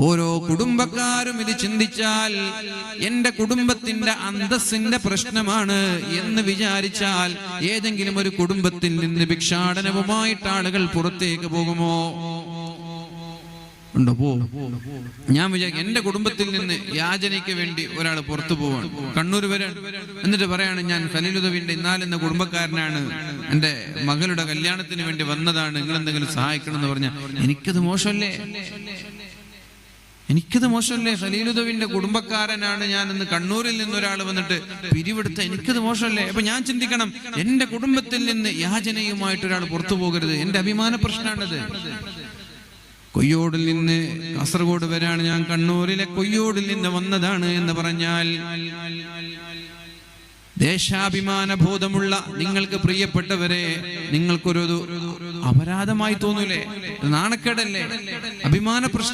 ഓരോ കുടുംബക്കാരും ഇത് ചിന്തിച്ചാൽ എന്റെ കുടുംബത്തിന്റെ അന്തസ്സിന്റെ പ്രശ്നമാണ് എന്ന് വിചാരിച്ചാൽ ഏതെങ്കിലും ഒരു കുടുംബത്തിൽ നിന്ന് ഭിക്ഷാടനവുമായിട്ട് ആളുകൾ പുറത്തേക്ക് പോകുമോ? ഉണ്ടോ? ഞാൻ വിചാരിക്കും എന്റെ കുടുംബത്തിൽ നിന്ന് യാചനയ്ക്ക് വേണ്ടി ഒരാൾ പുറത്തു പോവാണ്, കണ്ണൂർ വരാൻ, എന്നിട്ട് പറയാണ് ഞാൻ ഖലീലുദവിന്റെ ഇന്നാലെന്ന കുടുംബക്കാരനാണ്, എന്റെ മകളുടെ കല്യാണത്തിന് വേണ്ടി വന്നതാണ്, നിങ്ങൾ എന്തെങ്കിലും സഹായിക്കണം എന്ന് പറഞ്ഞാൽ എനിക്കത് മോശമല്ലേ? ഖലീലുദവിന്റെ കുടുംബക്കാരനാണ് ഞാൻ എന്ന് കണ്ണൂരിൽ നിന്ന് ഒരാൾ വന്നിട്ട് പിരിവെടുത്ത എനിക്കത് മോശമല്ലേ? അപ്പൊ ഞാൻ ചിന്തിക്കണം, എന്റെ കുടുംബത്തിൽ നിന്ന് യാചനയുമായിട്ട് ഒരാൾ പുറത്തു പോകരുത്, എന്റെ അഭിമാന പ്രശ്നമാണത്. കൊയ്യോടിൽ നിന്ന് കാസർഗോഡ് വരാണ്, ഞാൻ കണ്ണൂരിലെ കൊയ്യോടിൽ നിന്ന് വന്നതാണ് എന്ന് പറഞ്ഞാൽ ദേശാഭിമാന ബോധമുള്ള നിങ്ങൾക്ക് പ്രിയപ്പെട്ടവരെ, നിങ്ങൾക്കൊരു അപരാധമായി തോന്നൂലേ? നാണക്കേടല്ലേ? അഭിമാന പ്രശ്നം